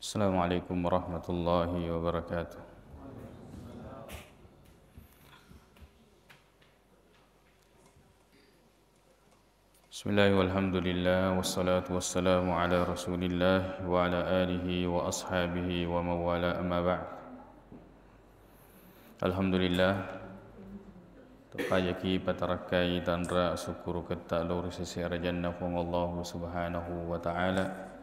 Assalamualaikum warahmatullahi wabarakatuh. Bismillahirrahmanirrahim. Walhamdulillah wassalatu wassalamu ala Rasulillah wa ala alihi wa ashabihi wa mawala amma ba'd. Alhamdulillah taqayaki patarakai tanra syukur ketak lur sisi rajanna fung Allah subhanahu wa ta'ala.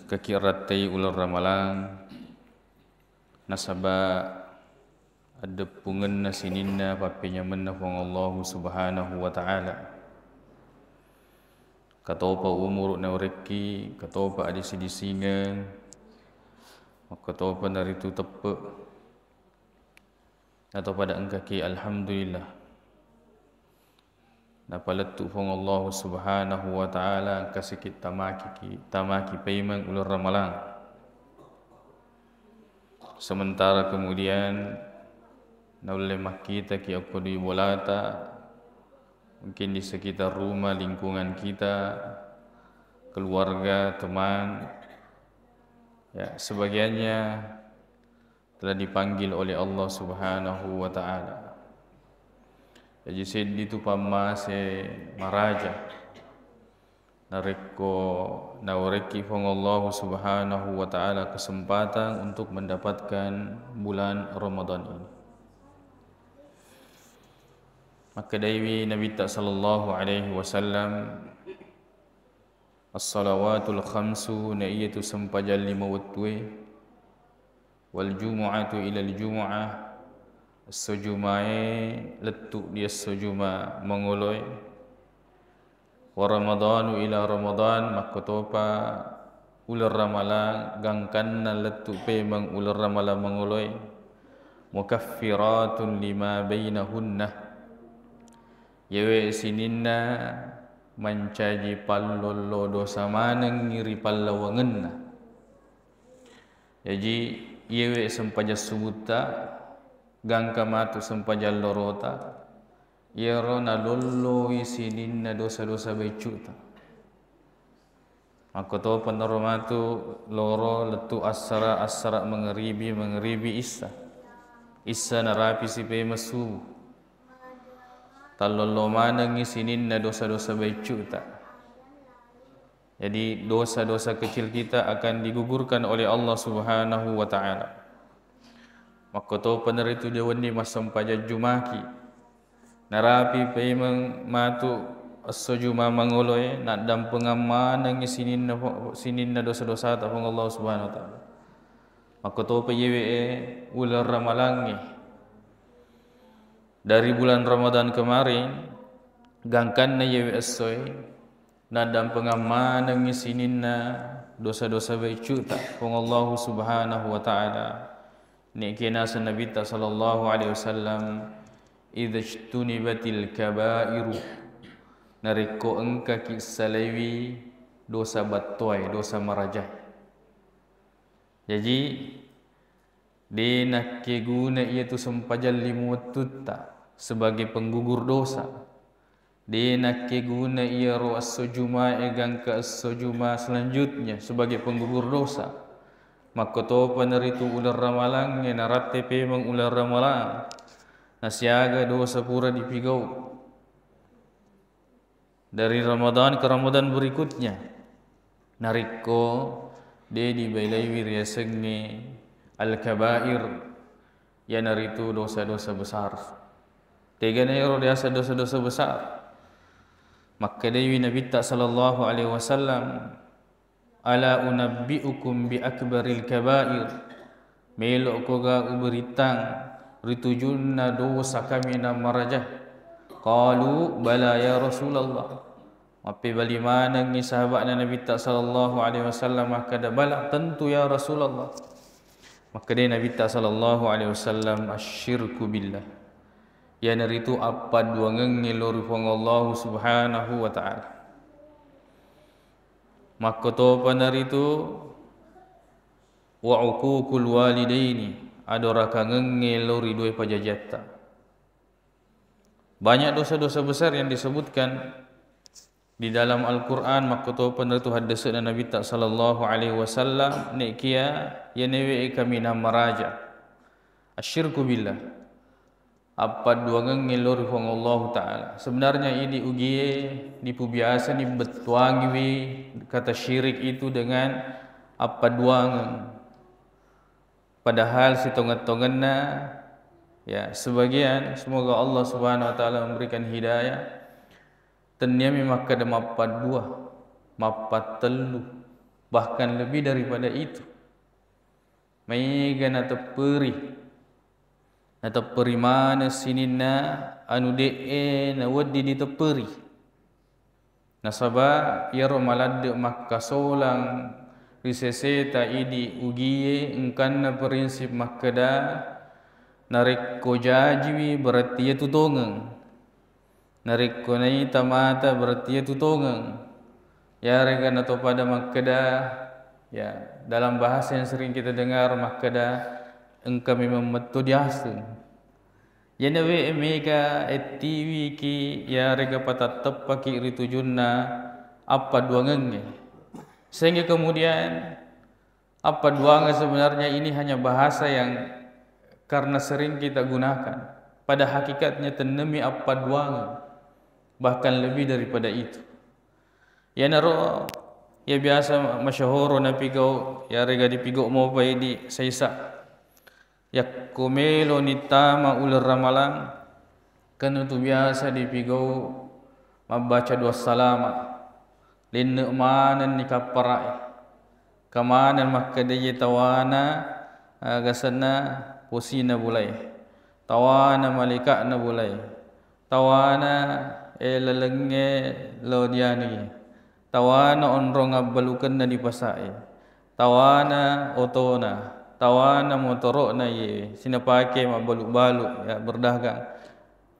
Kakiratai ular ramalang nasaba ada pungenna sininna papinya menna fung Allah subhanahu wa ta'ala. Katopa umur na ureki, katopa adi sidisingan, katopa naritu tepe, atau pada engkaki alhamdulillah. Napaletu fung Allah subhanahu wa ta'ala kasikit tamaki payment ulur ramalang. Sementara kemudian naulemah kita ki aku di bolata, mungkin di sekitar rumah, lingkungan kita, keluarga, teman, ya sebagiannya telah dipanggil oleh Allah subhanahu wa ta'ala. Jadi sedih tu pama se maraja nareko naureki fong Allah subhanahu wa ta'ala kesempatan untuk mendapatkan bulan Ramadan ini. Maka dari Nabi sallallahu alaihi wasallam as-salawatul khamsu na iyatu sempajal 5 waktu wal jumu'atu ila al jumu'ah as-sujumae letuk dia sujuma menguloi wa ramadanu ila ramadan makotopa ular ramala gangkanna letuk pe mang ular ramala menguloi mukaffiratun lima bainahunna yewe sininna mancaji pallollo dosa maneng ngiri pallawangenna. Jadi yewe sempaja sumuta gangka matu sempajal lorota yerona lollo isininna dosa-dosa becuta. Maka to penoromatu loro letu asara mengeribi issa narapi sipe masu talollo manang isininna dosa-dosa becuta. Jadi dosa-dosa kecil kita akan digugurkan oleh Allah subhanahu wa ta'ala. Maka to peneritu dia wani masampaja jumaki narapi pemang matu as-sujuma mangoloi nak dam pengaman nang sininna dosa-dosa ta fong Allah subhanahu wa ta'ala. Maka to peyewe ular ramalangi dari bulan Ramadan kemarin gangkan na yewe as-soy nak dam pengaman nang sininna dosa-dosa becuta fong Allah subhanahu wa ta'ala. Ni kena Nabi sallallahu alaihi wasallam idza ijtunibatil kabairu nariko engka kisalewi dosa batoi dosa marajah. Jadi dena keguna iaitu sempajal limututta sebagai penggugur dosa. Dena keguna ia ro as-sujuma egangka as-sujuma selanjutnya sebagai penggugur dosa. Maka to peneritu ular ramalang yang narate pemang ular ramalang nasiaga dosa pura dipigau dari Ramadan ke Ramadan berikutnya nariko de dibailai riasengi al-kabair ya naritu dosa-dosa besar tegana ero biasa dosa-dosa besar. Maka dewi Nabi sallallahu alaihi wasallam ala unabbiukum bi akbaril kabair melok koga uberitang ritujunna dosa kami na marajah. Qalu bala ya Rasulullah. Mapi bali manang ni sahabatna Nabi sallallahu alaihi wasallam kada bala tentu ya Rasulullah. Maka dia Nabi sallallahu alaihi wasallam asyirku billah. Ya naritu apa dua ngengilur fong Allah subhanahu wa ta'ala. Maka to panaritu wa uququl walidaini adora kangengelori dua pajajata. Banyak dosa-dosa besar yang disebutkan di dalam Al-Quran makuto penertu hadis dan Nabi tak sallallahu alaihi wasallam nek kia ya newe kami nama raja asyirku billah apa dua ngelor hong Allah taala. Sebenarnya ini ugie nipu biasa ni betuangi kata syirik itu dengan apa dua padahal si tongan-tonganna ya sebagian semoga Allah Subhanahu wa taala memberikan hidayah. Tanya memang kada mapat dua, mapat telu, bahkan lebih daripada itu. Maiga na teperi mana sinina anu dee na wadi di teperi. Nasaba ya romalad makka solang riseseta idi ugie engkan na prinsip makkada narik ko jajiwi berarti ya tutongeng. Narik ko nai tamata berarti ya tutongeng. Ya rekan atau pada makkada ya dalam bahasa yang sering kita dengar makkada engkau memang metodiasun. Ya nawe mega TV ki ya rega patat tepaki ritujunna apa duangenge. Sehingga kemudian apa duanga sebenarnya ini hanya bahasa yang karena sering kita gunakan. Pada hakikatnya tenemi apa duanga. Bahkan lebih daripada itu. Ya naro ya biasa masyahuro na pigaw ya rega di pigaw mo pa di saysa. Ya kumelo ni tama ular ramalang kan itu biasa di pigaw membaca dua salama. Linne manan ni kaparai. Kamanan makkadaya tawana gasana posina bulai. Tawana malika na bulai. Tawana lalenge lodiani. Tawana onrong abalukan na di pasai. Tawana otona. Tawana motorok na ye. Sinapake mabaluk-baluk ya berdagang.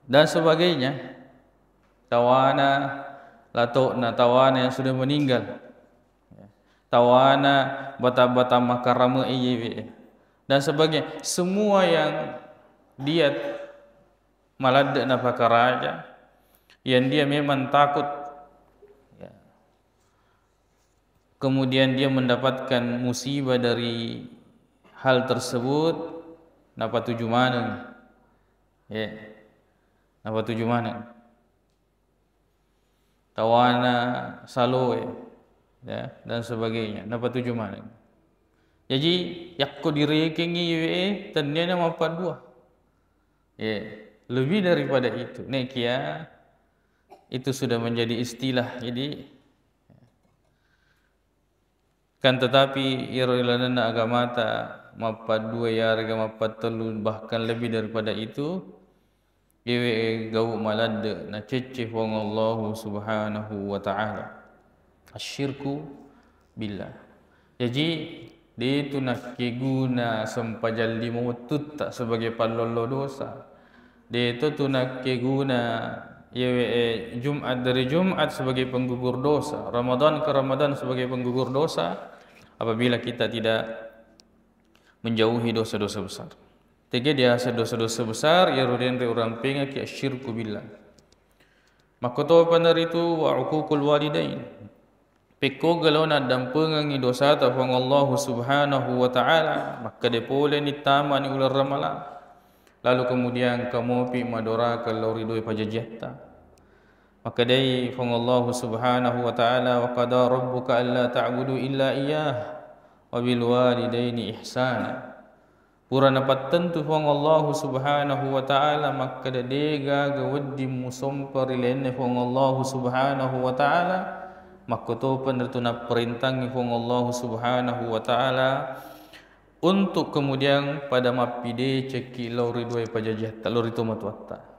Dan sebagainya. Tawana latok na tawana yang sudah meninggal. Tawana bata-bata makarama iye. Dan sebagainya. Semua yang dia malad na pakaraja yang dia memang takut ya. Kemudian dia mendapatkan musibah dari hal tersebut napa tuju mana ya napa tuju mana tawana saloe ya dan sebagainya napa tuju mana jadi yakko direkengi tanya mapat dua ya lebih daripada itu nekia itu sudah menjadi istilah. Jadi kan tetapi iroilana agama ta mapat dua ya harga mapat telu bahkan lebih daripada itu ewe gau malad na ceceh wong Allah Subhanahu wa taala asyirku billah. Jadi dia itu nak keguna sempajal di mutut tak sebagai palolo dosa. Dia itu tu nak keguna Jumat dari Jumat sebagai penggugur dosa, Ramadan ke Ramadan sebagai penggugur dosa apabila kita tidak menjauhi dosa-dosa besar. Tiga dia dosa-dosa besar ya rudendre orang penga ki asyirku billah. Maka to panar itu wa uququl walidain. Peko galona dan pengangi dosa ta fang Allah Subhanahu wa taala maka de pole ni taman ular ramala. Lalu kemudian kamu pi madora kalau ridoi pajajatta. Maka dai fang Allah Subhanahu wa taala wa qada rabbuka alla ta'budu illa iyyah wa bil walidaini ihsana. Pura dapat tentu fang Allah Subhanahu wa taala maka dega gawaddi musompari lenne fang Allah Subhanahu wa taala maka to penertuna perintangi fang Allah Subhanahu wa taala untuk kemudian pada mapide ceki lauri dua pajajah talur itu matuatta.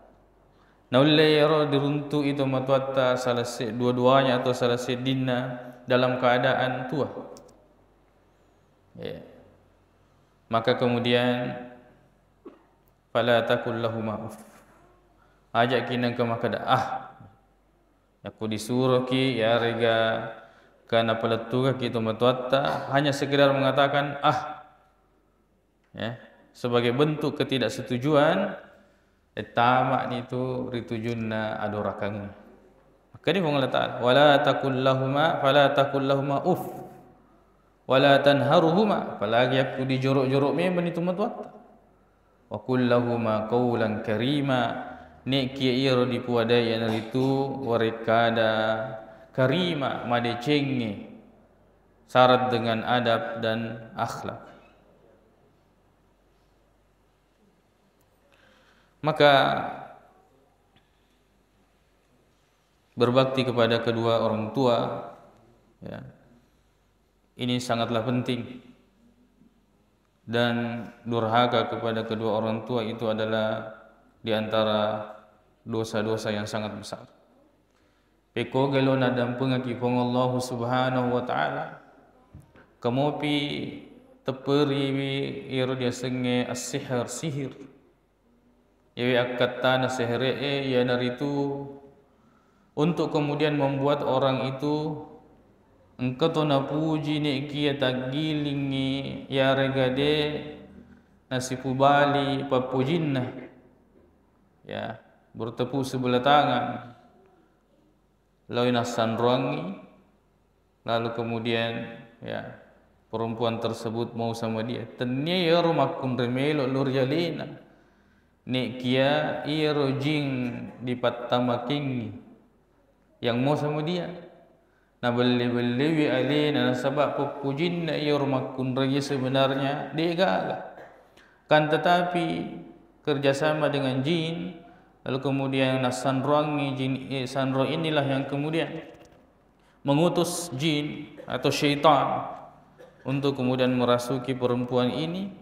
Naulle yaro diruntu itu matuatta salah dua-duanya atau salah sedina dalam keadaan tua. Ya. Maka kemudian fala taqul lahumā uff. Ajak kinang ke makada aku disuruh ki ya rega kana peletuga ki itu matuatta hanya sekedar mengatakan ya, sebagai bentuk ketidaksetujuan tamak itu ritujunna adorakang Kani fong Allah Ta'ala wala takul lahuma uff wala tanharuhuma, apalagi aku dijorok-jorok me bani tumat wat. Wa qul lahuma qawlan karima, nek kia iro dipuadai yang itu warekada karima made cenge syarat dengan adab dan akhlak. Maka berbakti kepada kedua orang tua, ya, ini sangatlah penting. Dan durhaka kepada kedua orang tua itu adalah di antara dosa-dosa yang sangat besar. Peko gelo nadam pengaki pong Allah Subhanahu wa taala. Kamopi teperi iro dia senge as-sihr sihir. Yewi akatana sihre ya naritu untuk kemudian membuat orang itu engkau tu na puji ni kia tagilingi ya regade nasipu bali papujinna, ya bertepuk sebelah tangan lalu nasan ruangi, lalu kemudian ya perempuan tersebut mau sama dia tanya ya rumakum remelo lur jalina ni kia iro jing di patamaking yang mau sama dia na beli alina sebab pupujin na iro makun raya sebenarnya dia gagal kan, tetapi kerjasama dengan jin lalu kemudian nasan ruangi jin sanro inilah yang kemudian mengutus jin atau syaitan untuk kemudian merasuki perempuan ini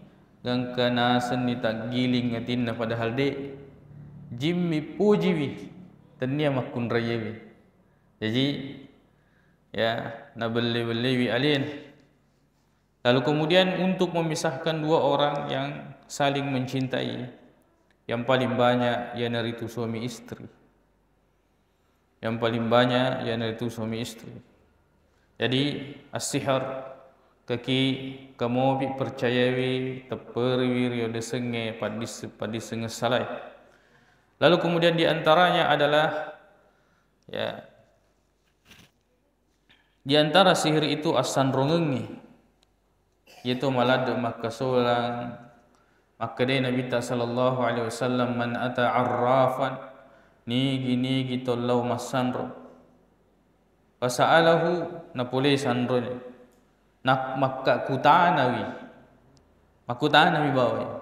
dan kanasan ni tak giling ngatinna padahal de jimmi pujiwi tania makun rayewi. Jadi ya nabelli alin. Lalu kemudian untuk memisahkan dua orang yang saling mencintai, yang paling banyak ialah itu suami istri. Yang paling banyak ialah itu suami istri. Jadi as-sihr kaki kamu bi percayawi teperi de senge pada senge salai. Lalu kemudian di antaranya adalah ya di antara sihir itu asan rongengi, yaitu malad maka solang maka dia Nabi sallallahu alaihi wasallam man ata arrafan ni gitu lau masanro fasaalahu napole sanro nak maka kutanawi makutanawi bawa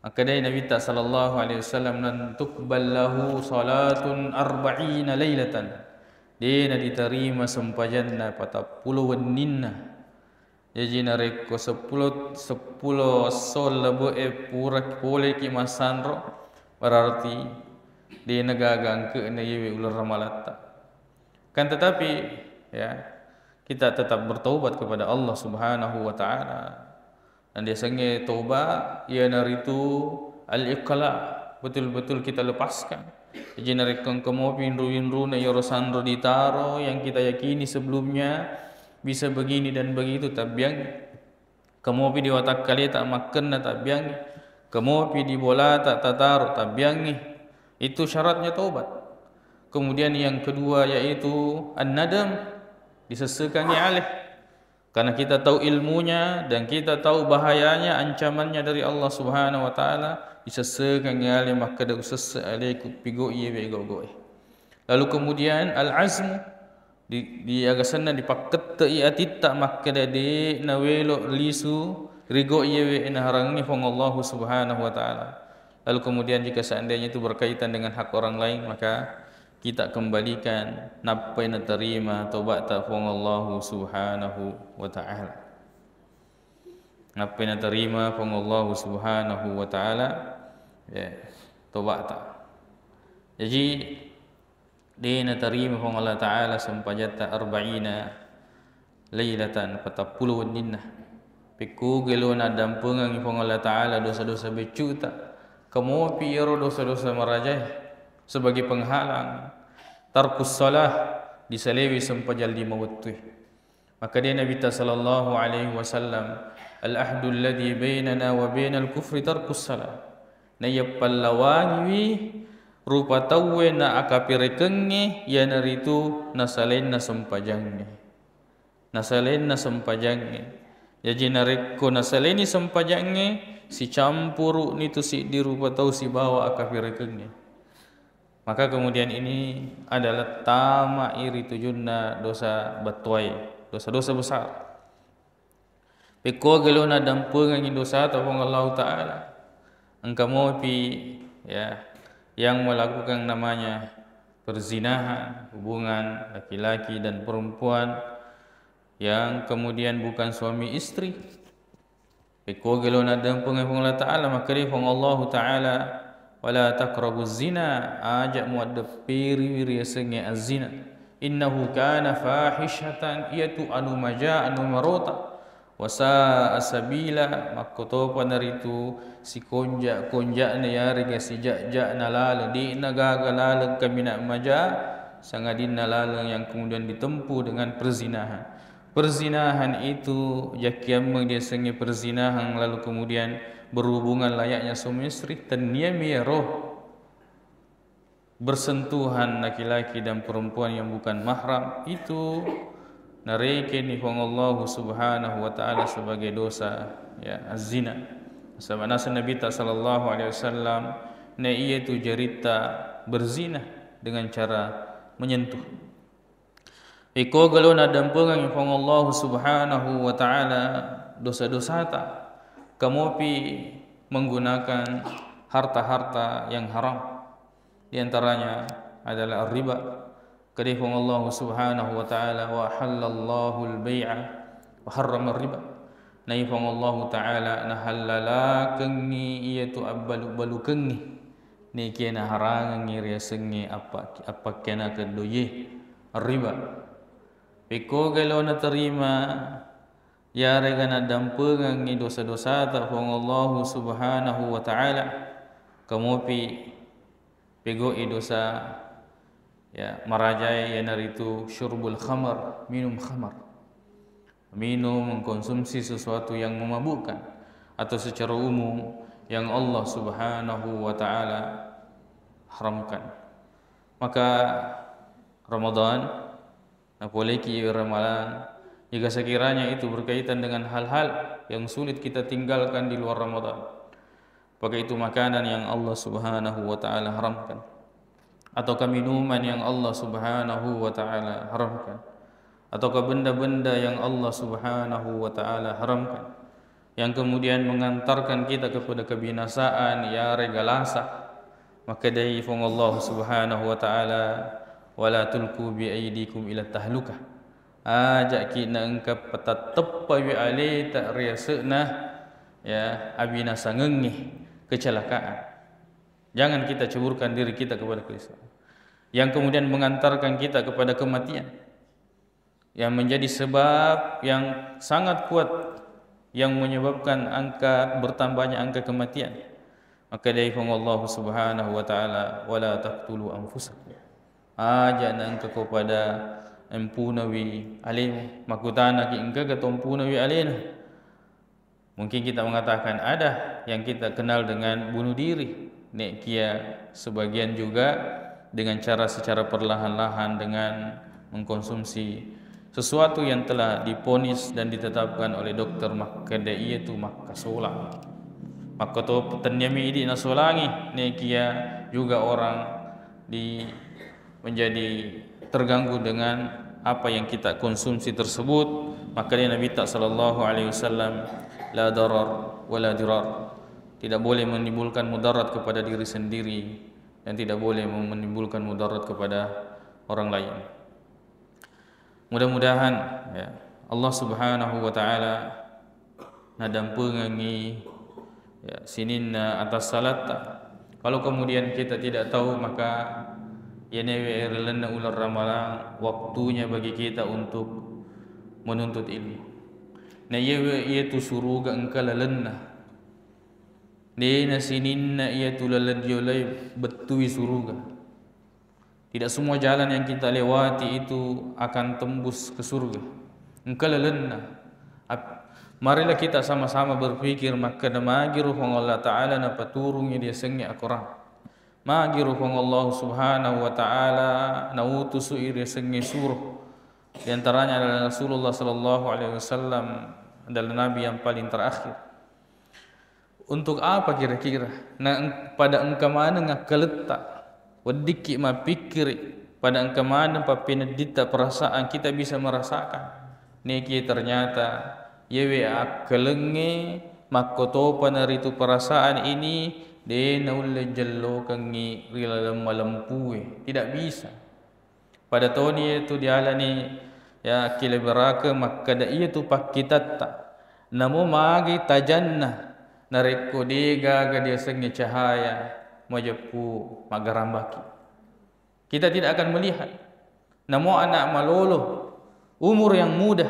maka dia Nabi sallallahu alaihi wasallam lan tuqbal lahu salatun 40 lailatan dia diterima sempajanna pada puluhan ninna jadi nareko 10 sol lebo purak pole ki masanro berarti dia negagang ke na yewe ular ramalata kan, tetapi ya kita tetap bertaubat kepada Allah Subhanahu wa taala. Dan dia sange taubat ia naritu al-iqla, betul-betul kita lepaskan. Jadi narekong kamu pinru-pinru na yorosandro ditaro yang kita yakini sebelumnya bisa begini dan begitu tabiang. Kamu pi di watak kali tak makan na tabiang. Kamu pi di bola tak tataro tabiang. Itu syaratnya taubat. Kemudian yang kedua yaitu an-nadam, disesekani alih karena kita tahu ilmunya dan kita tahu bahayanya ancamannya dari Allah Subhanahu wa taala disesekani alih maka dak sesek alih pigo iye bego. Lalu kemudian al-azm di agasana dipaket te atita maka de nawelo lisu rigo iye ina harangi fong Allah Subhanahu wa taala. Lalu kemudian jika seandainya itu berkaitan dengan hak orang lain maka kita kembalikan napai na terima taubat ta fong Allah Subhanahu wa taala. Napai na terima fong Allah Subhanahu wa taala ya taubat ta. Jadi dia na terima fong Allah taala sampajata 40 lailatan 40 ninna. Piku gelo na dampungan fong Allah taala dosa-dosa becuta. Kamu piero dosa-dosa marajai sebagai penghalang tarkus salah disalewi sampajal di mawattu. Maka dia Nabi sallallahu alaihi wasallam al-ahdu alladhi bainana wa bainal kufri tarkus salah. Nayappallawani rupa tawe na akapirekenge ya naritu nasalen na sempajangne nasalen na sempajangne jadi nareko nasaleni sempajangne si campuru nitu si dirupa tahu si bawa akapirekenge. Maka kemudian ini adalah tama iri tujunna dosa batuai, dosa-dosa besar. Peko gelona dampungan dosa tawang Allah Ta'ala. Engkau mau ya yang melakukan namanya perzinahan, hubungan laki-laki dan perempuan yang kemudian bukan suami istri. Peko gelona dampungan Allah Ta'ala maka dia Allah Ta'ala wala taqrabuz zina ajak muadapiri riasenge azina innahu kana fahishatan iatu anu maja anu marota wasa asabila makoto panaritu si konja ne ya rega si ja nalal di nagagalal kamina maja sangadin nalal yang kemudian ditempuh dengan perzinahan itu yakiam dia senge perzinahan lalu kemudian berhubungan layaknya suami istri taniyami roh bersentuhan laki-laki dan perempuan yang bukan mahram itu nareken Allah Subhanahu wa taala sebagai dosa ya az-zina. Sebab Nabi sallallahu alaihi wasallam na ia tu jarita berzina dengan cara menyentuh. Iko galon adampungan Allah Subhanahu wa taala dosa-dosa ta kamu menggunakan harta-harta yang haram. Di antaranya adalah riba. Kadifung Allah Subhanahu wa taala wa halallahu al-bai'a wa harrama riba. Naifung Allah taala nahallala kengi iatu abbalu kengi. Ni kena harangan ngiri sengi apa kena kedoye riba. Peko galo na terima ya regana dampungan ni dosa-dosa ta Allah Subhanahu wa taala kamu pego dosa ya marajai ya naritu syurbul khamar minum mengkonsumsi sesuatu yang memabukkan atau secara umum yang Allah Subhanahu wa taala haramkan. Maka Ramadan apalagi Ramadan jika sekiranya itu berkaitan dengan hal-hal yang sulit kita tinggalkan di luar Ramadan, maka itu makanan yang Allah Subhanahu wa taala haramkan atau minuman yang Allah Subhanahu wa taala haramkan atau benda-benda yang Allah Subhanahu wa taala haramkan yang kemudian mengantarkan kita kepada kebinasaan ya regalasa, maka dari Allah Subhanahu wa taala wala tulqu bi aydikum ila tahlukah ajak kita engkap patatep wi ale tak riasna ya abinasa ngengih kecelakaan. Jangan kita ceburkan diri kita kepada kelisahan yang kemudian mengantarkan kita kepada kematian yang menjadi sebab yang sangat kuat yang menyebabkan bertambahnya angka kematian. Maka dari Allah Subhanahu wa taala wala taqtulu anfusakum ajak engkau kepada empunawi alim makutana ki engkau ketompunawi alina. Mungkin kita mengatakan ada yang kita kenal dengan bunuh diri, nek kia sebagian juga dengan cara secara perlahan-lahan dengan mengkonsumsi sesuatu yang telah diponis dan ditetapkan oleh dokter, maka dia itu maka solang. Maka to petenyami ini nasolangi nek kia juga orang menjadi terganggu dengan apa yang kita konsumsi tersebut. Maka dia Nabi sallallahu alaihi wasallam la darar wala dirar, tidak boleh menimbulkan mudarat kepada diri sendiri dan tidak boleh menimbulkan mudarat kepada orang lain. Mudah-mudahan ya, Allah Subhanahu wa taala nadampungi ya, sininna atas salat. Kalau kemudian kita tidak tahu, maka ya newe relena ular ramalan waktunya bagi kita untuk menuntut ilmu. Na ia tu suruga engkau lalena. Dena sininna ia tu laladiolai betui suruga. Tidak semua jalan yang kita lewati itu akan tembus ke surga. Engkau lalena. Marilah kita sama-sama berpikir maka damagi ruh Allah Ta'ala na paturungnya dia sengi Al-Quran. magiru kong Allah subhanahu wa ta'ala nautusu iri sengi suruh. Di antaranya adalah Rasulullah sallallahu alaihi wasallam adalah nabi yang paling terakhir. Untuk apa kira-kira? Nah, pada engkau mana ngakaletak wadiki ma pikir pada engkau mana papinedita perasaan kita bisa merasakan. Neki ternyata yewe akalenge makotopa naritu perasaan ini de naulle jallo kangi rilalam malampue. Tidak bisa. Pada toni itu dialani ya kile beraka makada iya tu pakitatta namo magi tajanna nareko dega gadia sengi cahaya majapu magarambaki. Kita tidak akan melihat. Namo anak malolo umur yang muda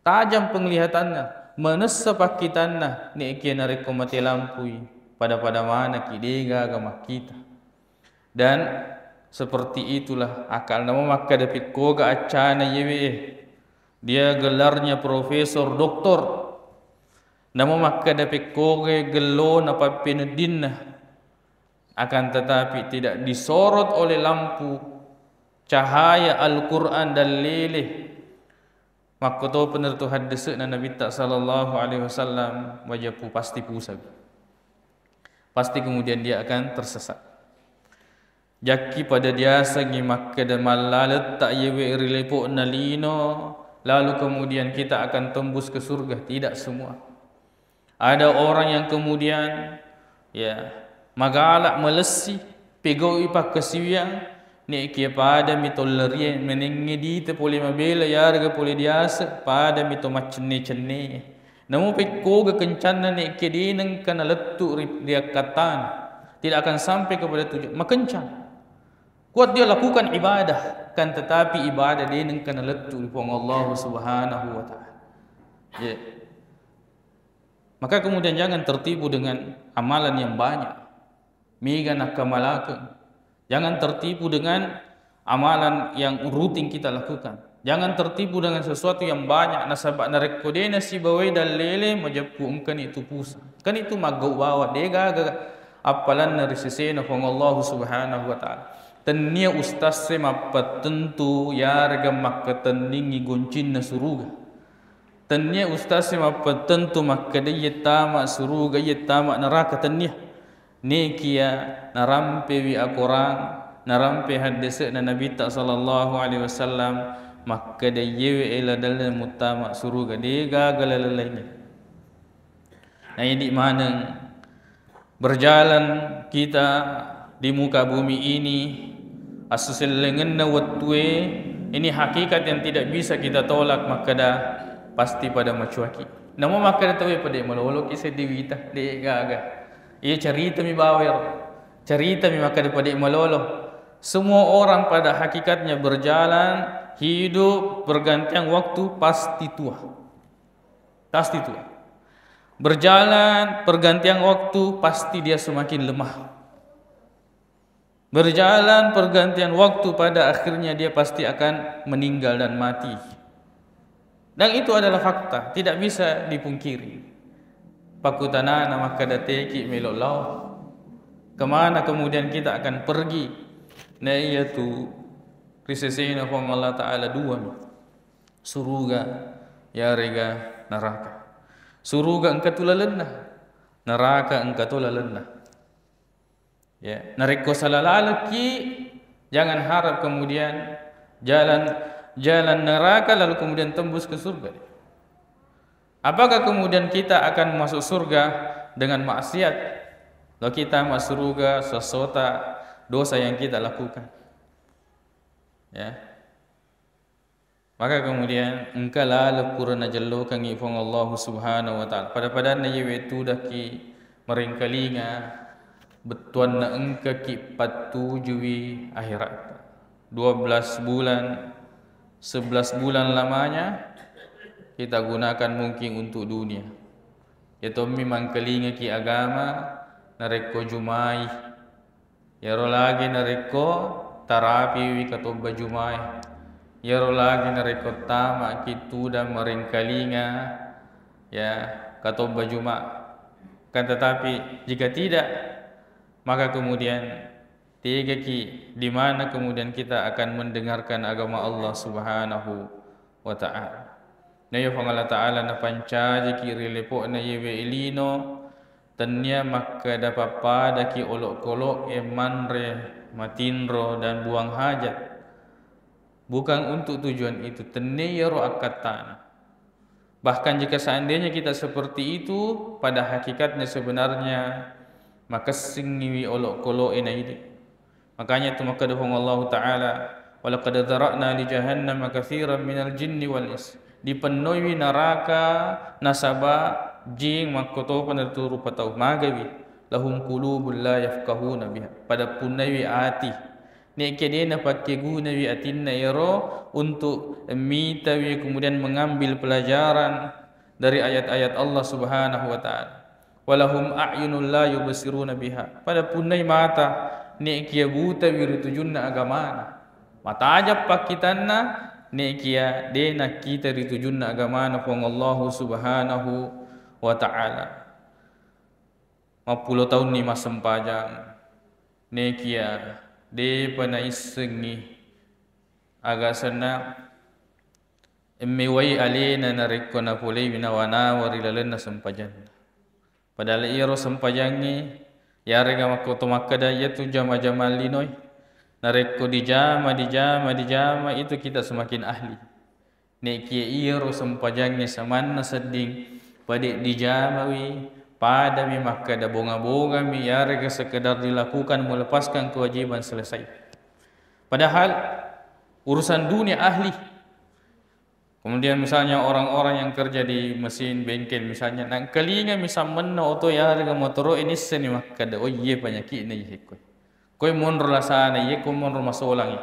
tajam penglihatannya menesa pakitanna ni kia nareko mati lampui pada mana kidega agama kita. Dan seperti itulah akal nama maka dapat koga acana yewe dia gelarnya profesor doktor nama maka dapat koga gelo napa penedinna akan tetapi tidak disorot oleh lampu cahaya Al-Quran dan leleh maka tu benar tu hadis Nabi sallallahu alaihi wasallam wajapu pasti pusat pasti kemudian dia akan tersesat. Jaki pada dia sagi makka dan malalet tak yewe rilepo nalino lalu kemudian kita akan tembus ke surga. Tidak semua. Ada orang yang kemudian ya magalak melesi pegau ipak kesiwiang ni kia pada mitollerien menengedi te pole mabela yarga pole diasa pada mito macenne namu pekko ke kencana ni kia dineng kana letu dia katan tidak akan sampai kepada tujuan makencan. Kuat dia lakukan ibadah kan tetapi ibadah diaនឹងkena letu di Allah Subhanahu wa taala. Ya. Maka kemudian jangan tertipu dengan amalan yang banyak. Mega nak kamalakeun. Jangan tertipu dengan amalan yang rutin kita lakukan. Jangan tertipu dengan sesuatu yang banyak nasabak narekodena si bawai dan lele majapu engkan itu pusa. Kan itu magau bawa dega apalan dari sesena Allah Subhanahu wa taala. Tania ustaz sema patentu yarga makka tandingi goncin na suruga. Tania ustaz sema patentu makka daya tama suruga ya tama neraka tania. Nekia narampe wi akorang narampe hadis na Nabi sallallahu alaihi wasallam makka daya wi ila dalal mutama suruga de gagal lainnya. Nah ini mana berjalan kita di muka bumi ini asusilengan na watwe ini hakikat yang tidak bisa kita tolak maka dah pasti pada macuaki. Namo maka dah tahu pada malolo kisah diwita de gaga. Ia cerita mi bawir, cerita mi maka pada malolo. Semua orang pada hakikatnya berjalan hidup bergantian waktu pasti tua. Pasti tua. Berjalan pergantian waktu pasti dia semakin lemah. Berjalan pergantian waktu pada akhirnya dia pasti akan meninggal dan mati. Dan itu adalah fakta, tidak bisa dipungkiri. Pakutanana maka dateki melolau. Kemana kemudian kita akan pergi? Nah yaitu risesena from Allah Ta'ala dua. Suruga ya rega neraka. Suruga engkau tulalena, neraka engkau tulalena. Ya, nariko salalalaki jangan harap kemudian jalan neraka lalu kemudian tembus ke surga. Apakah kemudian kita akan masuk surga dengan maksiat? Lalu kita masuk surga sesuatu dosa yang kita lakukan. Ya. Maka kemudian engkau lalu purana jallo kang ifong Allah Subhanahu wa taala. Pada na yewe tu daki meringkalinga betuan na engka ki patujui akhirat 12 bulan 11 bulan lamanya kita gunakan mungkin untuk dunia. Itu memang kelinga ki agama nareko jumai yaro lagi nareko tarapi wi katoba jumai yaro lagi nareko tama kitu dan meringkalinga ya katoba juma kan tetapi jika tidak Maka kemudian tiga ki di mana kemudian kita akan mendengarkan agama Allah Subhanahu wa taala. Na yo Allah taala na pancaji ki rilepo na yewe ilino tanya maka dapat pada ki olok-kolok manre matinro dan buang hajat. Bukan untuk tujuan itu, teniyaro akatan. Bahkan jika seandainya kita seperti itu, pada hakikatnya sebenarnya maka singiwi olok-kolok ini. Makanya itu maka dahung Allah Ta'ala, walaqad dzara'na li jahannam katsiran minal jinni wal ins. Dipenuhi neraka nasaba jin makoto panatu rupa tau magawi lahum qulubul la yafqahuna biha. Pada punawi ati ni kedena pakai guna wi atinna yaro untuk mitawi kemudian mengambil pelajaran dari ayat-ayat Allah Subhanahu wa taala. Walahum a'yunul la yubsiruna biha. Pada punai mata ni kia buta wi tujunna agama. Mata aja pakitanna ni kia dena kita ritujunna agama na pong Allah Subhanahu wa taala. 50 tahun ni masempajang ni kia de pana isengi aga sana mewai alena narikko na pulai binawana warilalan na sempajan padahal iro sempajangi yarega makoto makada yaitu jama-jama linoi narikko dijama itu kita semakin ahli neki iro sempajangi samanna seding pada dijamawi pada mi maka ada bonga-bonga mi yarega sekedar dilakukan melepaskan kewajiban selesai. Padahal urusan dunia ahli. Kemudian misalnya orang-orang yang kerja di mesin bengkel misalnya nang kelinga misal menna auto yarega motoro ini seni maka ada oh iya penyakit ni hekoi. Koi monro la sana ye ko monro masolang.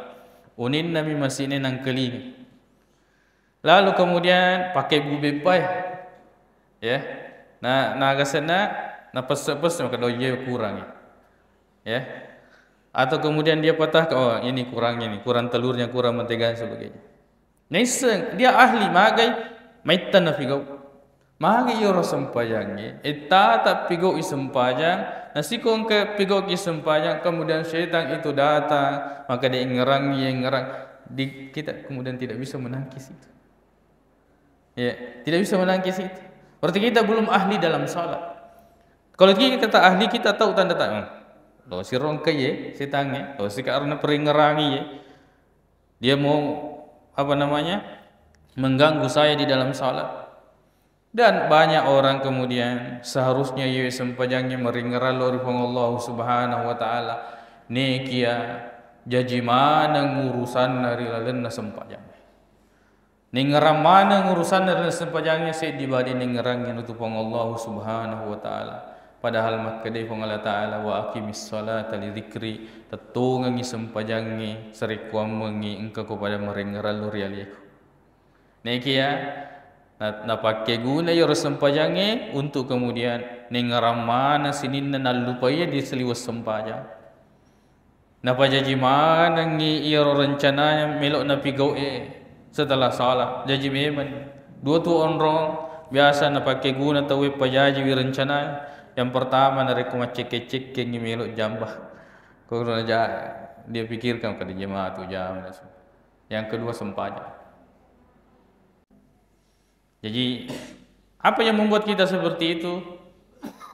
Unin nami mesin nang kelinga. Lalu kemudian pakai bubepai ya. Nah, nagasana na pes-pes maka doye kurang ya. Atau kemudian dia patah oh ini kurangnya nih, kurang telurnya, kurang mentega dan sebagainya. Neseng dia ahli magai maitan na pigau. Magai yoro sempajang eta tak pigau isempajang, nasi kong ke pigau isempajang kemudian syaitan itu datang, maka dia ngerang di kita kemudian tidak bisa menangkis itu. Ya, tidak bisa menangkis itu. Berarti kita belum ahli dalam salat. Kalau kita kata ahli, kita tahu tanda-tanda. Lo si rongke ye, si tangi, lo si karena peringerangi ye. Dia mau apa namanya? Mengganggu saya di dalam salat. Dan banyak orang kemudian seharusnya ye sempajangnya meringeran lori Allah Subhanahu wa taala. Nekia jaji mana ngurusan dari lalenna sempajang. Ningeram mana ngurusan dan sempajangnya saya dibadi ningerang yang utupang Allah Subhanahu wa taala. Padahal makadai pang Allah taala wa aqimis salata li dzikri tetungangi sempajangnya serikuam mengi engkau kepada merengeral lurialiku. Nekia na pakai guna yo sempajangnya untuk kemudian ningeram mana sinin na lupaya di seliwas sempajang. Napa jaji mana ngi iro rencananya melok na pigau setelah salat jaji memang dua tu orang biasa na pakai guna tahu pajaji rencana yang pertama dari kuma cek-cek yang melok jambah kalau dia pikirkan pada jemaah tu jam yang kedua sempajang. Jadi apa yang membuat kita seperti itu?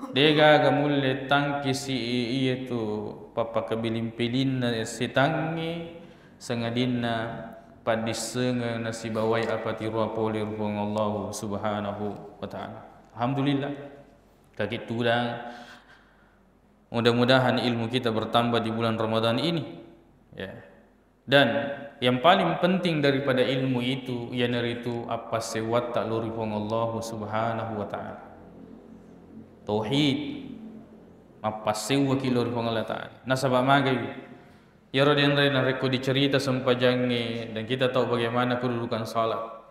Dega gamulle tangkisi itu papa kabilin-pilin si tangi sengadina padisenga nasi bawai apa tirua polir pun Allah Subhanahu wa taala. Alhamdulillah. Kaki tulang. Mudah-mudahan ilmu kita bertambah di bulan Ramadan ini. Ya. Dan yang paling penting daripada ilmu itu iaitu apa sewat tak luri pun Allah Subhanahu wa taala. Tauhid. Apa sewa kilur pun Allah taala. Nasabah magai ya Raden Reko dicerita sempajangnya dan kita tahu bagaimana kedudukan salat.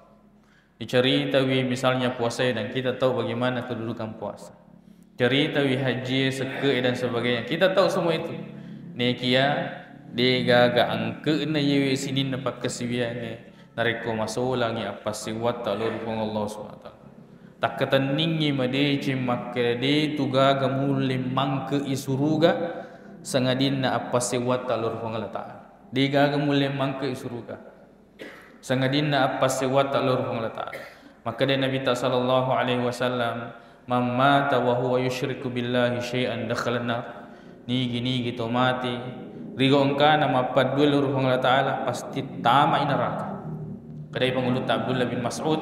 Dicerita misalnya puasa dan kita tahu bagaimana kedudukan puasa. Cerita haji seke dan sebagainya. Kita tahu semua itu. Nekia dega ga angke na yewe sinin na pakasiwiane nareko masolangi apa siwat talur pun Allah SWT. Tak kataningi madeci makke de tuga ga mulim mangke isuruga sangadinna apa sewat talur Allah Ta'ala digaga mulai mangke suruga sangadinna apa sewat talur Allah Ta'ala. Maka dia Nabi sallallahu alaihi wasallam man mata wa huwa yusyriku billahi syai'an dakhala nar ni gitu mati rigo engkana mapadul Allah Ta'ala pasti tama neraka. Kedai pengulut Abdullah bin Mas'ud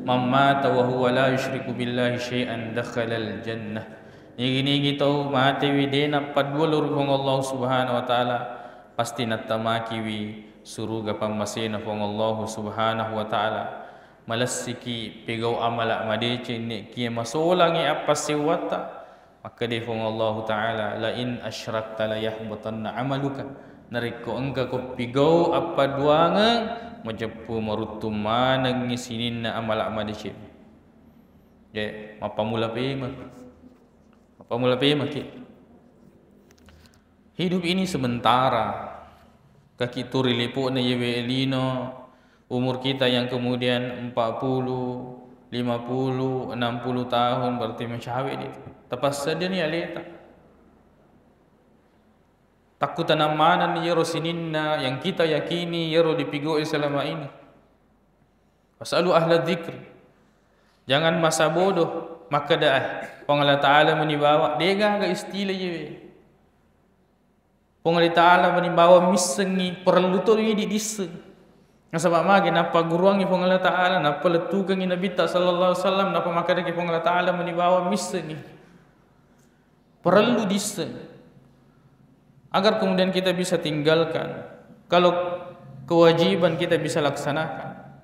man mata wa huwa la yusyriku billahi syai'an dakhala al jannah ni gitu mati widena padul Allah Subhanahu wa Ta'ala pasti natamaki wi suruga pamasina Allah Subhanahu wa Ta'ala. Malasiki pegau amala madece ni kia masolangi apa sewata maka dia Allah Ta'ala la in asyrakta la yahbatanna amaluka nariko engka ko pegau apa duanga majepu marutum manang ngisinin na amala madece je mapamula pema ki hidup ini sementara kaki turi lipu na yewe elino umur kita yang kemudian 40, 50, 60 tahun berarti mencawe itu. Tepas saja ni aleta. Takutan amanan ni yero sininna yang kita yakini yero dipigoi selama ini. Wasalu ahla dzikr. Jangan masa bodoh maka dah Allah Ta'ala menibawa dega ga istilah yewe. Allah Ta'ala menibawa misengi perlu tu di diseng. Nasabak magi napa guruangi Allah Ta'ala napa letukangi Nabi sallallahu alaihi wasallam napa makadaki Allah Ta'ala menibawa misengi perlu diseng agar kemudian kita bisa tinggalkan kalau kewajiban kita bisa laksanakan.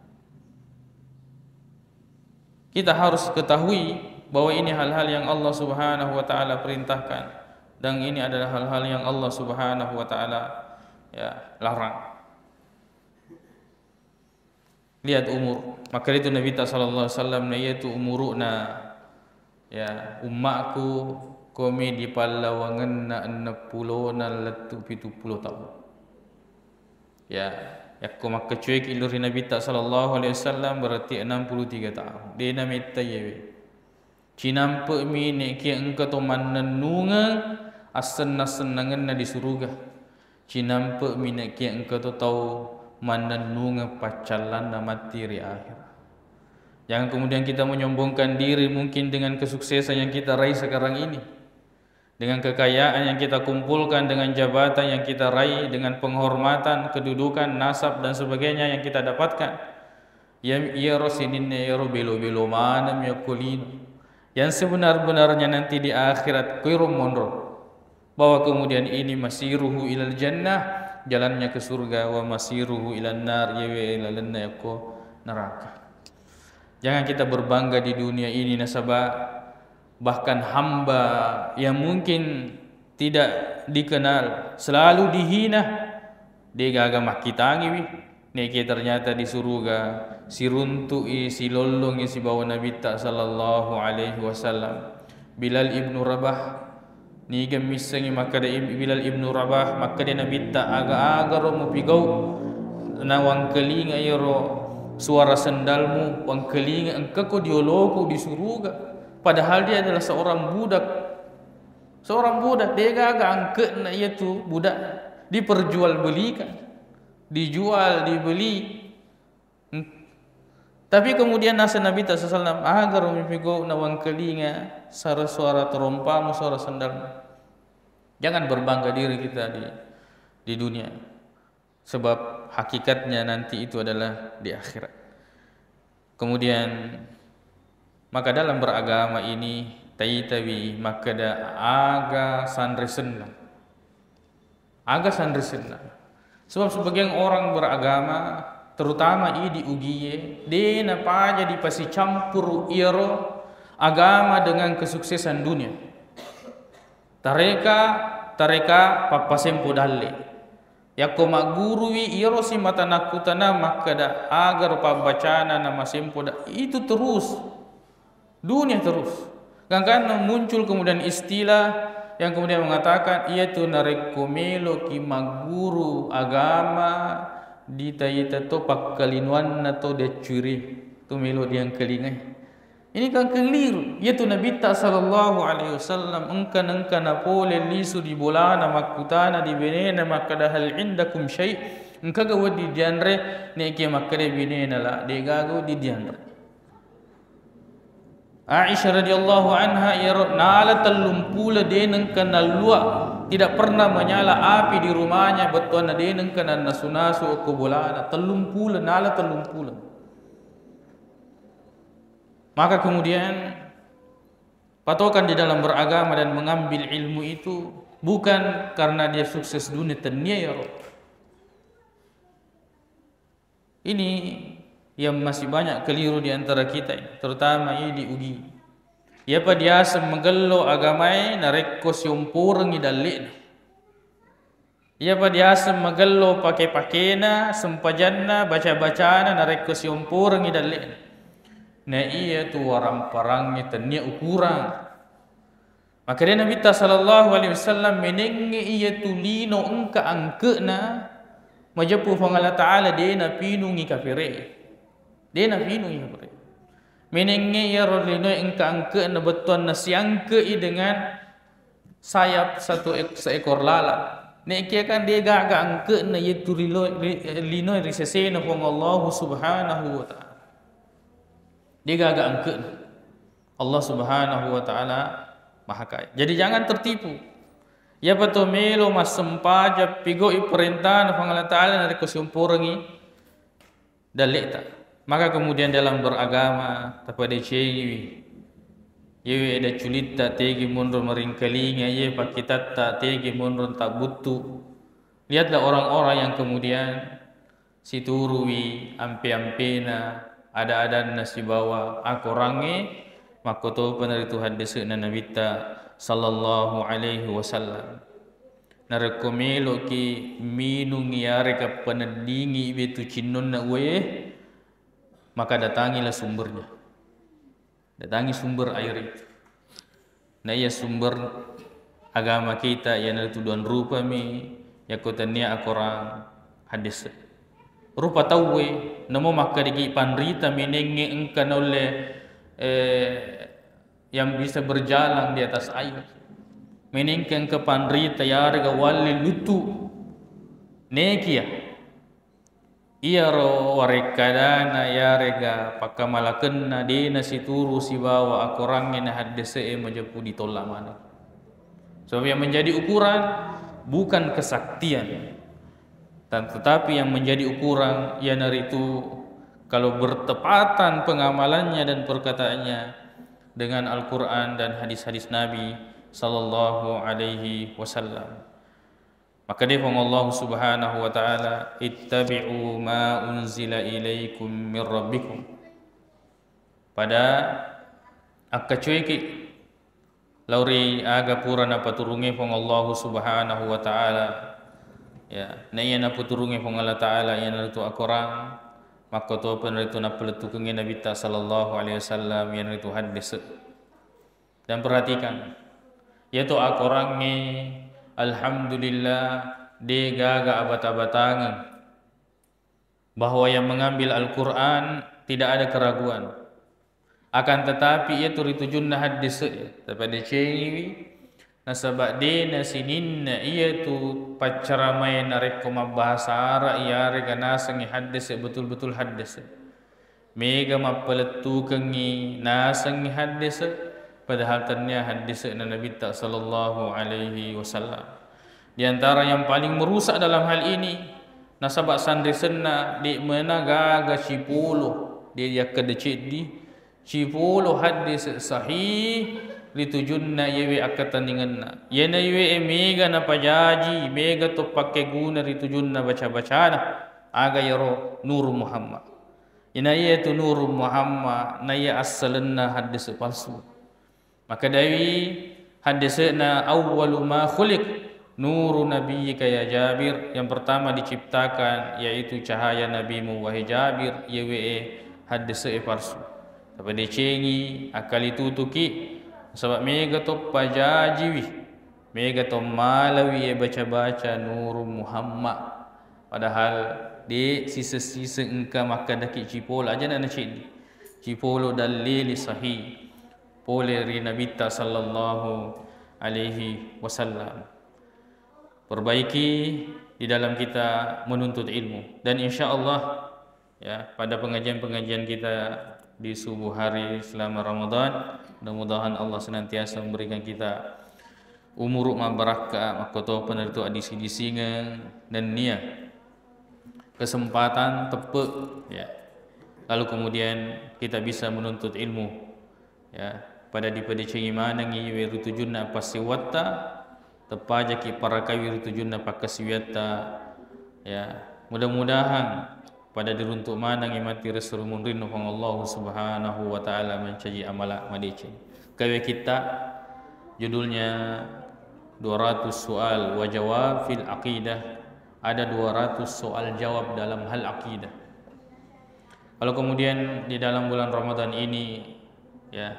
Kita harus ketahui bahwa ini hal-hal yang Allah Subhanahu wa Ta'ala perintahkan dan ini adalah hal-hal yang Allah Subhanahu wa Ta'ala larang. Lihat umur, maka itu Nabi sallallahu alaihi wasallam yaitu umuruna ummakku kami di palawangan na 60 na letu 70 tahun. Yakku maka cuek iluri Nabi sallallahu alaihi wasallam berarti 63 tahun. Dia namita yewe. Cinampe mi nek ki engka to manenunga asen-senangan na di surga. Cinampe mi nek ki engka to tau manenunga pacalan na materi akhir. Jangan kemudian kita menyombongkan diri mungkin dengan kesuksesan yang kita raih sekarang ini, dengan kekayaan yang kita kumpulkan, dengan jabatan yang kita raih, dengan penghormatan, kedudukan, nasab dan sebagainya yang kita dapatkan. Ya rosininne ya belo-belo manam ya kulino. Yang sebenar-benarnya nanti di akhirat kuirum monro bahwa kemudian ini masiruhu ilal jannah, jalannya ke surga, wa masiruhu ilan nar yewe ilalanna yako neraka. Jangan kita berbangga di dunia ini nasabah, bahkan hamba yang mungkin tidak dikenal selalu dihina dia agama kita ngiwi neki ternyata di surga si runtui si lolong si bawa Nabi sallallahu alaihi wasallam Bilal ibnu Rabah ni gemisangi maka dia Bilal ibnu Rabah maka dia Nabi aga-aga ro mupigau na wang kelinga yoro suara sendalmu wang kelinga engkau ko dioloku di surga padahal dia adalah seorang budak dia agak angkat na iaitu budak diperjualbelikan dijual dibeli tapi kemudian nasa Nabi sallallahu alaihi wasallam agar mipigau na wang kelinga suara terompamu suara sendalmu. Jangan berbangga diri kita di dunia, sebab hakikatnya nanti itu adalah di akhirat. Kemudian maka dalam beragama ini taitawi maka da aga sandresenna. Sebab sebagian orang beragama terutama di ugiye dena paja dipasi campur iro agama dengan kesuksesan dunia. Tareka papasempo dalle. Yakko magurui iro si mata nakutana maka da agar pabacana nama sempo da itu terus dunia terus. Kadang-kadang muncul kemudian istilah yang kemudian mengatakan ia tu narekomelo ki maguru agama di tayita to pakkalinuan na to de curi tu melo diang kelingai. Ini kan keliru. Yaitu Nabi sallallahu alaihi wasallam engkan na pole lisu di bolana makutana di benena makada hal indakum syai' engka gawa di dianre ne ke makade benena la de gago di dianre. Aisyah radhiyallahu anha nala talumpula deneng kana lua tidak pernah menyala api di rumahnya betuan deneng kana nasu-nasu ko bolana talumpula nala talumpula. Maka kemudian patokan di dalam beragama dan mengambil ilmu itu bukan karena dia sukses dunia dunia ya Rabb. Ini yang masih banyak keliru di antara kita, terutama ini diugi. Ya pa dia menggelo agamai narekko siompurang idalin. Ya pa dia menggelo pakai-pakena sempajanna baca-bacana narekko siompurang idalin. Na iya tu orang parangnya tanya ukuran. Maka dia Nabi sallallahu alaihi wasallam menenge iya tu lino engka angkena majapu fang Allah Taala dia na pinungi kafire. Dia na pinungi kafire. Menenge iya lino engka angkena betuan na siangke dengan sayap seekor lalat. Nek kia kan dia gak angkena iya tu lino risesena fang Allah Subhanahu wa Taala. Dia gagak angkat Allah Subhanahu wa Ta'ala Maha Kaya. Jadi jangan tertipu. Ya betul melo mas sempaja pigo perintah Allah Ta'ala dari kesimpurangi dalita. Maka kemudian dalam beragama tapada cewi yewe ada culita tegi mundur meringkalinya ye pakitata tegi mundur tak butuh. Lihatlah orang-orang yang kemudian siturui ampe-ampena ada nasi bawa aku rangi makoto penari Tuhan desena Nabi sallallahu alaihi wasallam narekomelo ki minung yare ka penedingi betu cinnun na we maka datangilah sumbernya, datangi sumber air itu. Nah ia sumber agama kita yang itu tuduhan rupa mi yakotania akorang hadis rupa tawe namo maka digi panrita menenge engkan oleh yang bisa berjalan di atas air menengken ke panrita yarga wali lutu nekia iya ro warekadana yarga pakamalakenna dena situru sibawa akorangnya hadise majapu ditolak mana. So yang menjadi ukuran bukan kesaktian, tetapi yang menjadi ukuran ialah itu kalau bertepatan pengamalannya dan perkataannya dengan Al-Quran dan hadis-hadis Nabi sallallahu alaihi wasallam. Maka dia Allah Subhanahu wa taala ittabi'u ma unzila ilaikum min rabbikum. Pada akacuiki lauri aga purana paturungi Allah Subhanahu wa taala. Ya, na iya na puturungi pang Allah Ta'ala iya na itu akorang maka to pen itu na peletukungi Nabi sallallahu alaihi wasallam iya na itu hadis. Dan perhatikan yaitu akorangnya alhamdulillah de gaga abata-batangan bahwa yang mengambil Al-Quran tidak ada keraguan. Akan tetapi itu ritujunna hadis daripada cewi nasabak dena sininna iya tu pacaramai narek koma bahasa Arab iya rega nasangi hadis betul-betul hadis mega mapaletukangi nasangi hadis padahal ternyata hadis Nabi sallallahu alaihi wasallam. Di antara yang paling merusak dalam hal ini nasabak sandrisena di menaga cipuluh dia kedecit di cipuluh hadis sahih litujunna yewe akatandinganna yena yewe mega na pajaji mega to pakai guna litujunna baca-bacana aga yaro nur Muhammad ina yaitu nur Muhammad na ya asalanna hadis palsu. Maka dari hadisna awwalu ma khuliq nuru nabiyyika ya Jabir, yang pertama diciptakan yaitu cahaya nabimu wahai Jabir yewe hadis palsu. Tapi dicengi akal itu tuki sebab mega to pajajiwi mega to malawi baca-baca nur Muhammad padahal di sisa-sisa engka maka daki cipol aja nak cik cipolo dalili sahih pole ri Nabi sallallahu alaihi wasallam. Perbaiki di dalam kita menuntut ilmu, dan insya-Allah ya pada pengajian-pengajian kita di subuh hari selama Ramadan, mudah-mudahan Allah senantiasa memberikan kita umur mabarakah, makoto peneritu adisi disingan dan niat kesempatan tepat ya. Lalu kemudian kita bisa menuntut ilmu ya pada dipedecengi manangi wiru tujunna pasiwata tepaja ki para kawiru tujunna pakasiwata ya. Mudah-mudahan pada diruntuk manangi mati rasul munrin Allah subhanahu wa ta'ala mencaji amala madici kawe kita judulnya 200 soal wa jawab fil aqidah. Ada 200 soal jawab dalam hal akidah. Kalau kemudian di dalam bulan Ramadan ini ya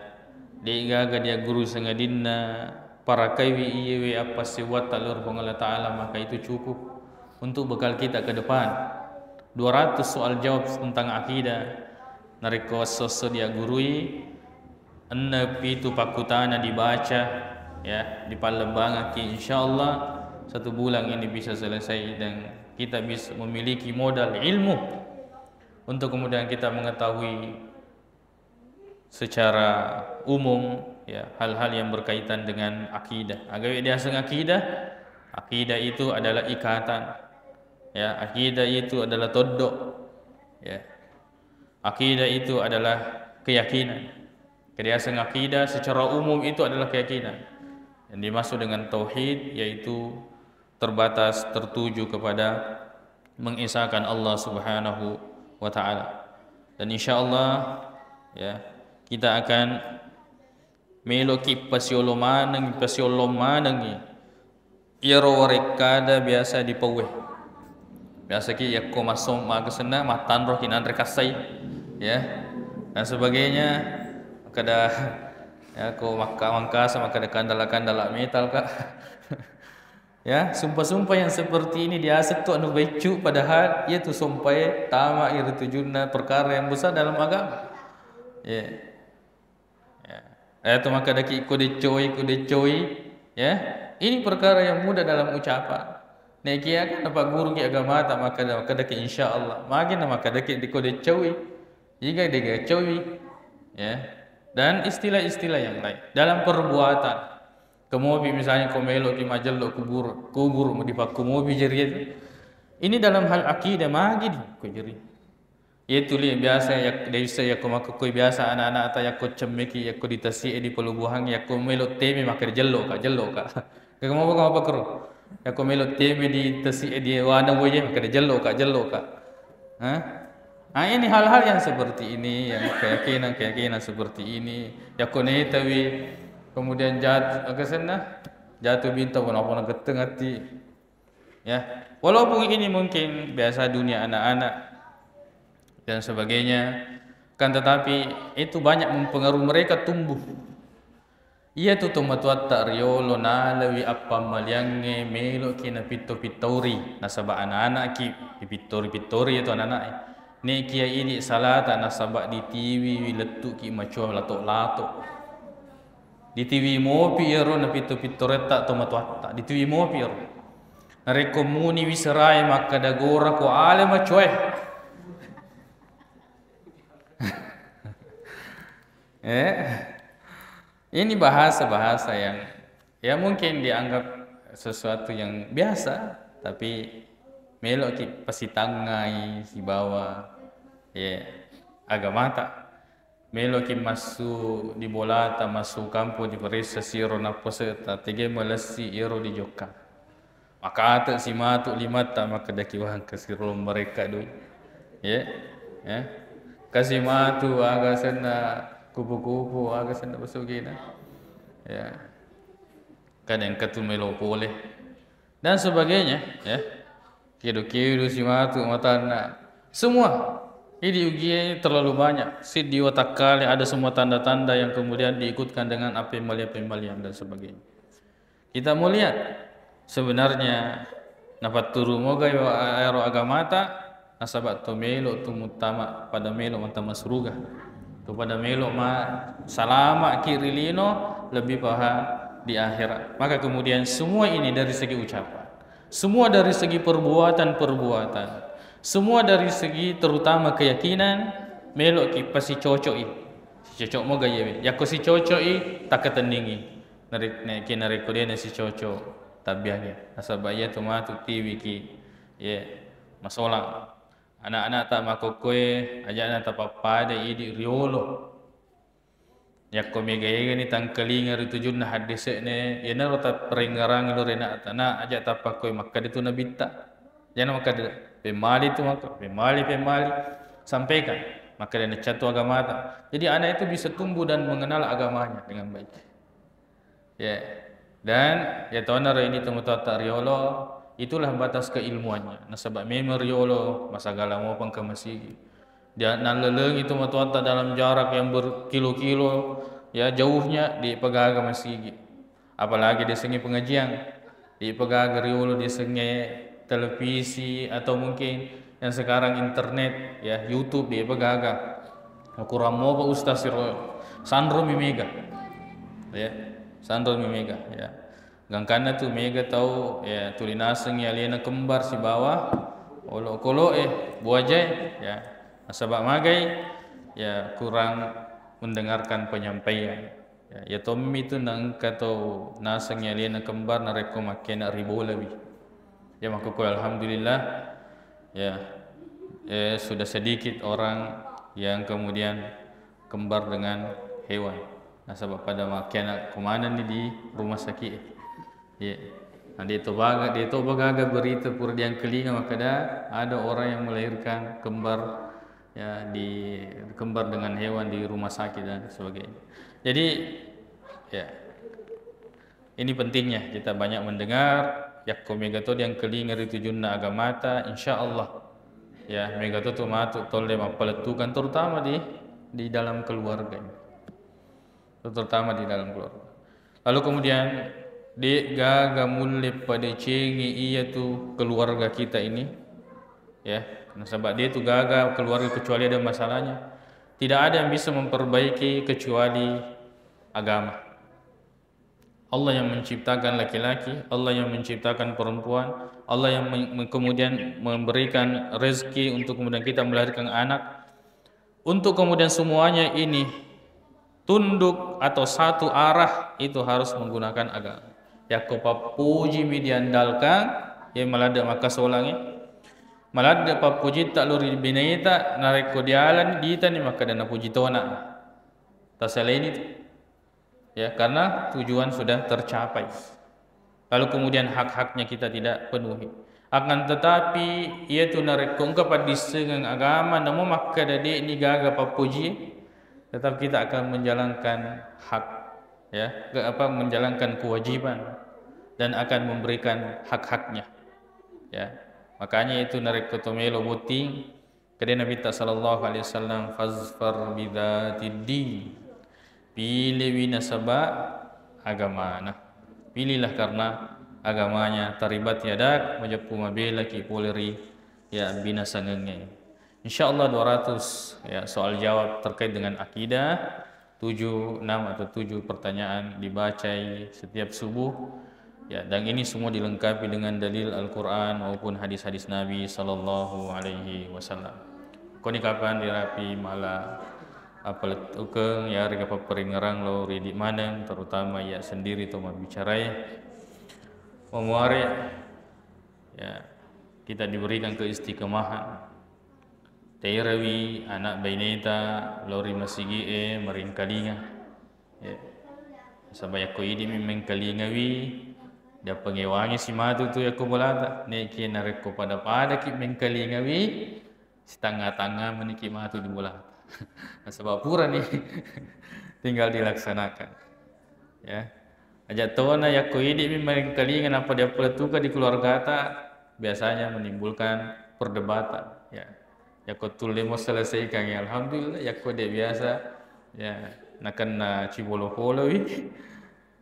digaga dia guru sengadinna para kaiwi iyewe apa siwat talur Allah Ta'ala, maka itu cukup untuk bekal kita ke depan. 200 soal jawab tentang akidah nariko sosok dia gurui enepi itu pakutana dibaca ya di palembang aki, insyaallah 1 bulan ini bisa selesai dan kita bisa memiliki modal ilmu untuk kemudian kita mengetahui secara umum ya hal-hal yang berkaitan dengan akidah. Agar dia sang akidah itu adalah ikatan ya, akidah itu adalah todok ya, akidah itu adalah keyakinan. Kebiasaan akidah secara umum itu adalah keyakinan yang dimaksud dengan tauhid, yaitu terbatas tertuju kepada mengesahkan Allah Subhanahu wa taala. Dan insyaallah ya kita akan meloki pasiolomanang iro rekada biasa dipaweh. Biasa ki yakko masom magasena matan roh kinan rekasai ya dan sebagainya. Kada ya ko mangka sama kada kandala metal kak. Ya, sumpah-sumpah yang seperti ini diasek tu anu becu, padahal ia tu sampai tama ira tujunna perkara yang besar dalam agama. Ya. Ya. Tu maka daki kode coy ya. Ini perkara yang mudah dalam ucapan. Nek kia kan apa guru ki agama tak maka daki insyaallah. Makin maka daki di kode coy. Jika dia coy ya. Dan istilah-istilah yang lain dalam perbuatan. Kemobi misalnya komelo ki majallo kubur mau dipaku mobi jeri itu. Ini dalam hal akidah magi di ko jeri. Itu li biasa ya desa ya ko makko biasa anak-anak ata ya ko cemmeki ya ko ditasi di pelubuhang ya ko melo teme maka jello ka. Kemobo ka apa kero. Ya ko melo teme di tasi di wana boye maka jello ka. Ini hal-hal yang seperti ini, yang keyakinan seperti ini. Ya ko ne tawi kemudian jatuh bintang walaupun geteng hati ya, walaupun ini mungkin biasa dunia anak-anak dan sebagainya, kan tetapi itu banyak mempengaruhi mereka tumbuh. Ia tu tomatuat tak riolo nalawi apa maliange melo kina pitori nasabah anak-anak ki pitori itu anak-anak ni kia ini salata nasabah di TV letuk ki macho lato di TV mo piero na pitoretta tomatuatta di TV mo piero nare komuni wiserai maka dagora ko ale macoy ini bahasa-bahasa yang ya mungkin dianggap sesuatu yang biasa, tapi melok ki pasitangai si bawa ya agama tak melo ki masuk di bolata masuk kampung di perisa siro na poseta tege malasi iro di joka maka ata si matu limata maka daki wang kasiro mereka doi ya kasih matu aga sana kupu-kupu aga sana basugina ya kadang katu melo boleh dan sebagainya ya kido si matu matana semua. Ini ujian terlalu banyak. Sidi watakali ada semua tanda-tanda yang kemudian diikutkan dengan pembalian dan sebagainya. Kita mau lihat sebenarnya napat turu moga yo aero agamata nasabat to melo tu mutama pada melo mantama suruga. tu pada melok ma salama kiri lino lebih paha di akhirat. Maka kemudian semua ini dari segi ucapan, semua dari segi perbuatan, semua dari segi terutama keyakinan melok ki pasti cocok i. Si cocok mo gaya ya ko si cocok i tak ketendingi. Narik narik ko dia si cocok tabiahnya. Asabaya tu ma tu tiwi ki ya masalah anak-anak tak makokoi aja anak tak papada idi riolo. Yakko megaya ni tangkalinga ritujun na hadise ne yana rota peringarang lo rena atana aja tapakoi maka itu nabita yana maka pemali tu maka pemali sampaikan maka dia catu agama ta. Jadi anak itu bisa tumbuh dan mengenal agamanya dengan baik ya. Dan ya tahu ini temu tata riolo itulah batas keilmuannya. Nah sebab memang riolo masagala mau pang ke masjid dia naleleng itu matuanta dalam jarak yang berkilo-kilo ya jauhnya di pegaga masjid. Apalagi di sengi pengajian di pegaga riolo di sengi televisi atau mungkin yang sekarang internet ya YouTube di pegaga. Kurang mau pak ustaz Sandro Mimega ya Sandro Mimega ya. Gangkana tu mega tahu ya tulinaseng ya liana kembar si bawah olo buajai ya. Sebab magai ya kurang mendengarkan penyampaian ya Tommy itu nang kato nasang ya liana kembar nareko makena ribu lebih ya maka ko alhamdulillah ya sudah sedikit orang yang kemudian kembar dengan hewan. Nah sebab pada makena kemana ni di rumah sakit ya. Nah dia tu baga berita pur yang kelinga maka ada orang yang melahirkan kembar ya di kembar dengan hewan di rumah sakit dan sebagainya. Jadi ya ini pentingnya kita banyak mendengar yakko megato yang kelinga itu junna agamata insyaallah ya megato tu matu tolle mapaletukan terutama di dalam keluarga. Terutama di dalam keluarga. Lalu kemudian di gaga mulle pada cengi iya tu keluarga kita ini ya. Nah, sebab dia tu gagal keluarga kecuali ada masalahnya. Tidak ada yang bisa memperbaiki kecuali agama. Allah yang menciptakan laki-laki, Allah yang menciptakan perempuan, Allah yang kemudian memberikan rezeki untuk kemudian kita melahirkan anak. Untuk kemudian semuanya ini tunduk atau satu arah itu harus menggunakan agama. Ya ko papuji diandalkan ya malada maka solangi malada papuji tak luri binaita nareko dialan dita ni maka dana puji tona tak selain itu ya karena tujuan sudah tercapai. Lalu kemudian hak-haknya kita tidak penuhi akan tetapi ia tu nareko ungkap disengang agama namo maka dade ni gaga papuji tetap kita akan menjalankan hak ya menjalankan kewajiban dan akan memberikan hak-haknya ya. Makanya itu narik ketomelo buting kedai Nabi sallallahu alaihi wasallam fazfar bidzatid pilih winasaba agamana pilihlah karena agamanya taribat yadak majapu mabela ki poleri ya binasangenge. Insyaallah 200 ya soal jawab terkait dengan akidah 6 atau 7 pertanyaan dibaca setiap subuh ya, dan ini semua dilengkapi dengan dalil Al-Quran maupun hadis-hadis Nabi sallallahu alaihi wasallam. Koni kapan dirapi malah apalet ukeng ya rega paperingarang lo ridi maneng terutama ya sendiri to mabicarai memuari ya kita diberikan keistiqomahan. Tairawi anak baineta lori masigi meringkalinga ya. Sabaya ko idi mengkalingawi dia pengewangi si matu tu ya ko bolata neki nareko pada ki mengkalingawi setengah-tengah meniki matu di bolata. Sebab pura ni tinggal dilaksanakan ya. Aja tona ya ko idi mengkalinga apa dia peletuka di keluarga ta biasanya menimbulkan perdebatan ya. Ya ko tulle mo selesaikan ya alhamdulillah ya ko dia biasa ya nakan cibolo-polo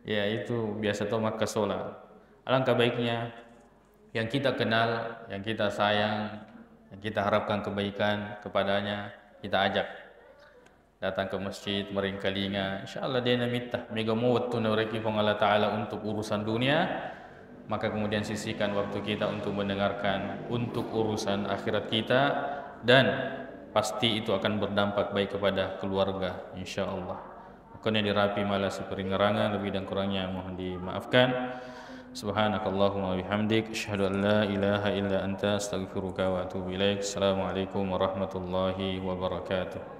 ya itu biasa to maka sola. Alangkah baiknya yang kita kenal, yang kita sayang, yang kita harapkan kebaikan kepadanya kita ajak datang ke masjid meringkalinga, insyaallah dia namitah mega muwat tu nareki pang Allah Taala untuk urusan dunia, maka kemudian sisihkan waktu kita untuk mendengarkan untuk urusan akhirat kita, dan pasti itu akan berdampak baik kepada keluarga insyaallah. Makanya dirapi malah seperingrangan, lebih dan kurangnya mohon dimaafkan. Subhanakallahumma wa bihamdik asyhadu an la ilaha illa anta astaghfiruka wa atubu ilaik. Assalamualaikum warahmatullahi wabarakatuh.